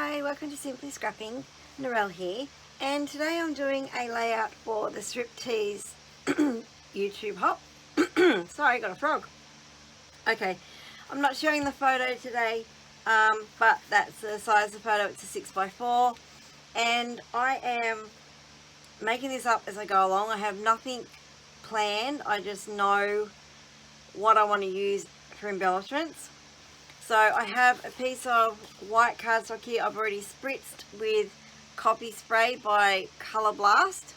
Hi, welcome to Simply Scrapping. Narelle here, and today I'm doing a layout for the Striptease YouTube hop. Sorry, I got a frog. Okay, I'm not showing the photo today, but that's the size of the photo. It's a 6x4, and I am making this up as I go along. I have nothing planned. I just know what I want to use for embellishments. So I have a piece of white cardstock here. I've already spritzed with copy spray by Colour Blast.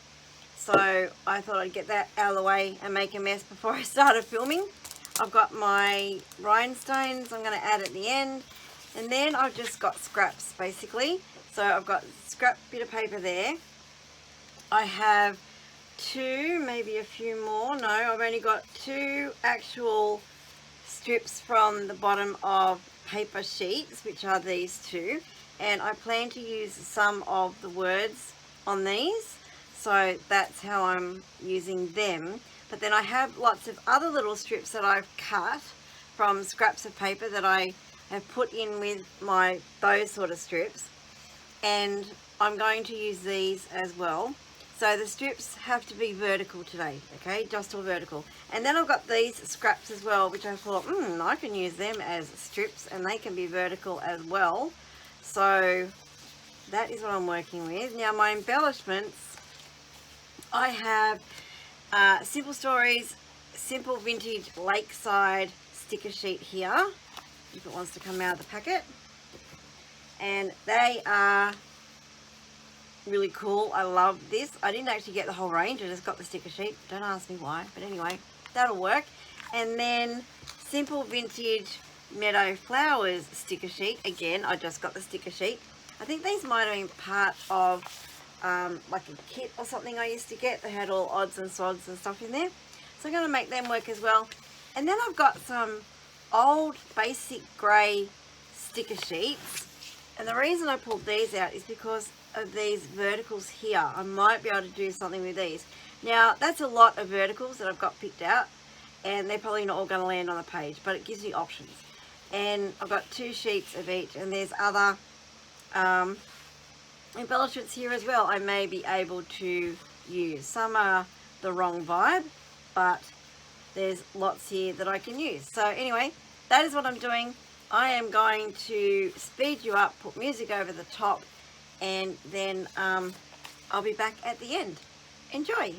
So I thought I'd get that out of the way and make a mess before I started filming. I've got my rhinestones I'm going to add at the end. And then I've just got scraps basically. So I've got scrap bit of paper there. I have two, maybe a few more. No, I've only got two actual strips from the bottom of paper sheets, which are these two, and I plan to use some of the words on these, so that's how I'm using them. But then I have lots of other little strips that I've cut from scraps of paper that I have put in with those sort of strips, and I'm going to use these as well. So the strips have to be vertical today, okay, just all vertical. And then I've got these scraps as well, which I thought, I can use them as strips and they can be vertical as well. So that is what I'm working with. Now my embellishments, I have Simple Stories, Simple Vintage Lakeside sticker sheet here, if it wants to come out of the packet. And they are really cool. I love this. I didn't actually get the whole range, I just got the sticker sheet. Don't ask me why, but anyway, that'll work. And then Simple Vintage Meadow Flowers sticker sheet. Again, I just got the sticker sheet. I think these might have been part of like a kit or something I used to get. They had all odds and sods and stuff in there. So I'm going to make them work as well. And then I've got some old basic grey sticker sheets. And the reason I pulled these out is because of these verticals here. I might be able to do something with these. Now that's a lot of verticals that I've got picked out, and they're probably not all going to land on the page, but it gives me options. And I've got two sheets of each, and there's other embellishments here as well I may be able to use. Some are the wrong vibe, but there's lots here that I can use. So anyway, that is what I'm doing. I am going to speed you up, put music over the top, and then I'll be back at the end. Enjoy!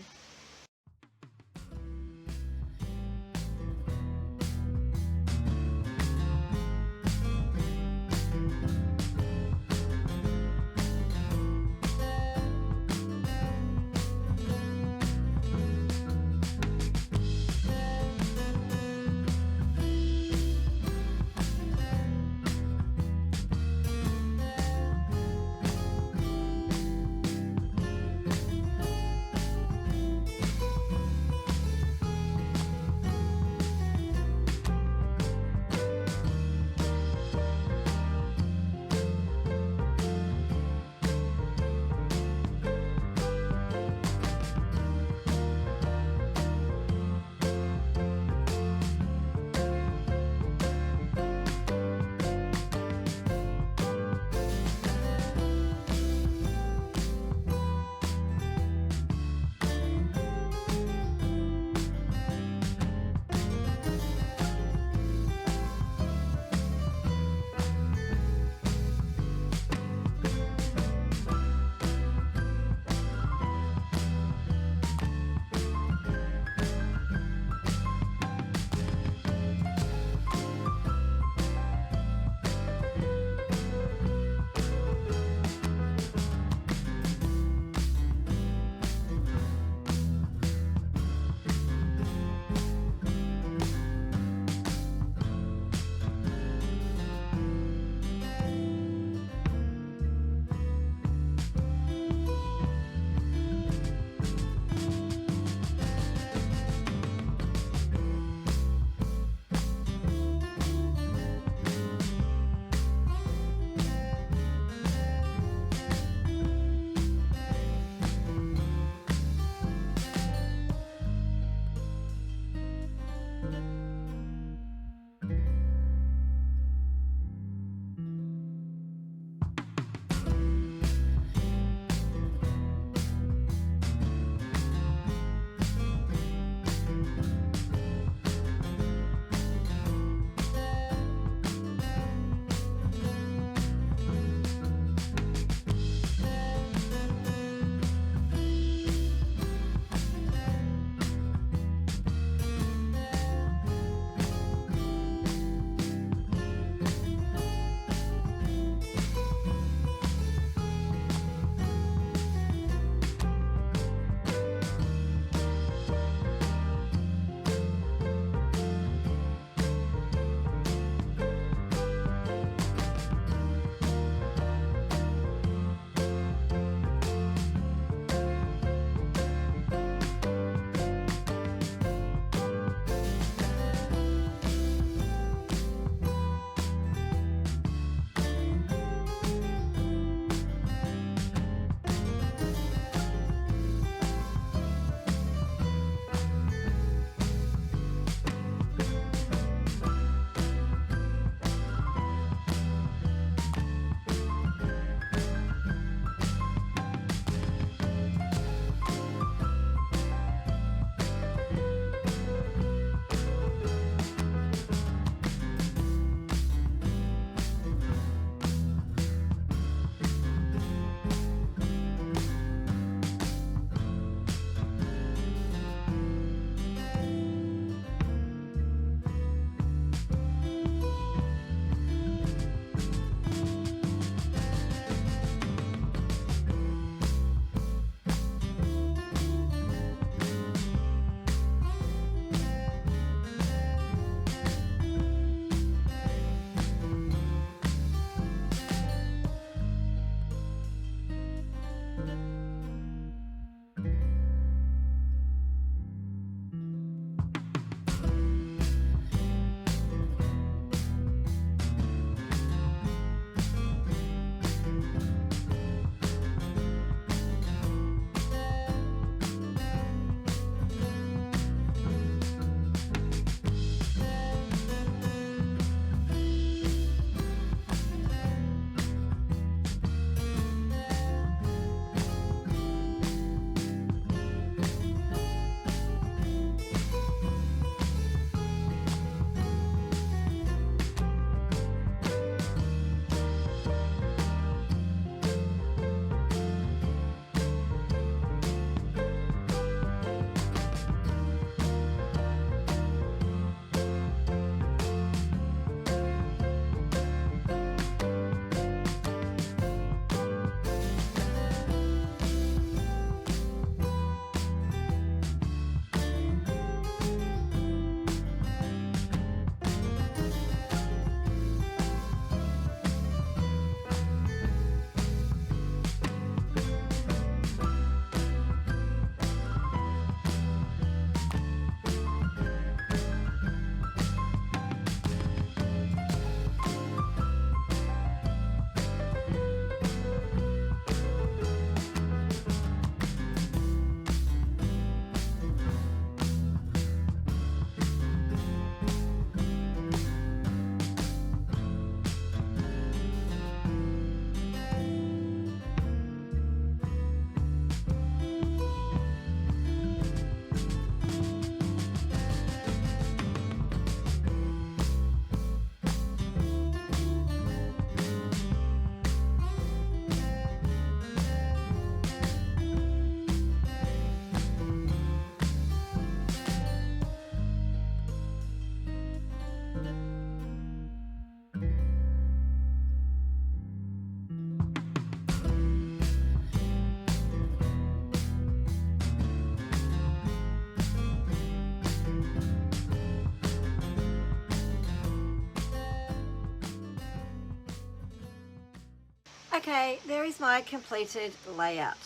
Okay, there is my completed layout.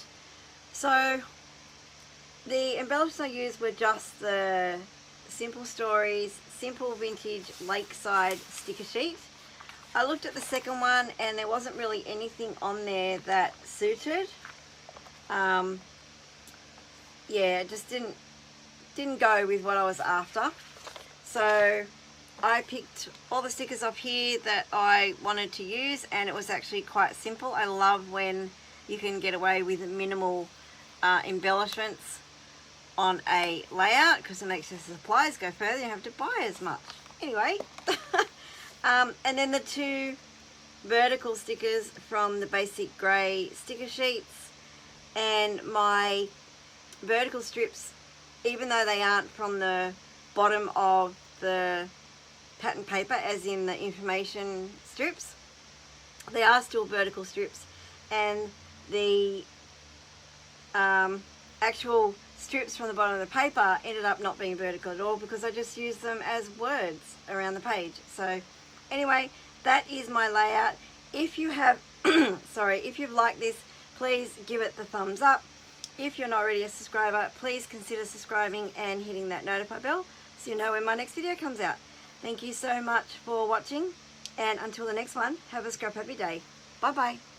So the embellishments I used were just the Simple Stories, Simple Vintage Lakeside sticker sheet. I looked at the second one and there wasn't really anything on there that suited. Yeah, it just didn't go with what I was after. So I picked all the stickers up here that I wanted to use, and it was actually quite simple. I love when you can get away with minimal embellishments on a layout, because it makes the supplies go further. You don't have to buy as much. Anyway, and then the two vertical stickers from the basic grey sticker sheets, and my vertical strips, even though they aren't from the bottom of the pattern paper, as in the information strips, they are still vertical strips, and the actual strips from the bottom of the paper ended up not being vertical at all, because I just used them as words around the page. So anyway, that is my layout. If you have sorry, if you've liked this, please give it the thumbs up. If you're not already a subscriber, please consider subscribing and hitting that notify bell so you know when my next video comes out. Thank you so much for watching, and until the next one, have a scrap happy day. Bye bye.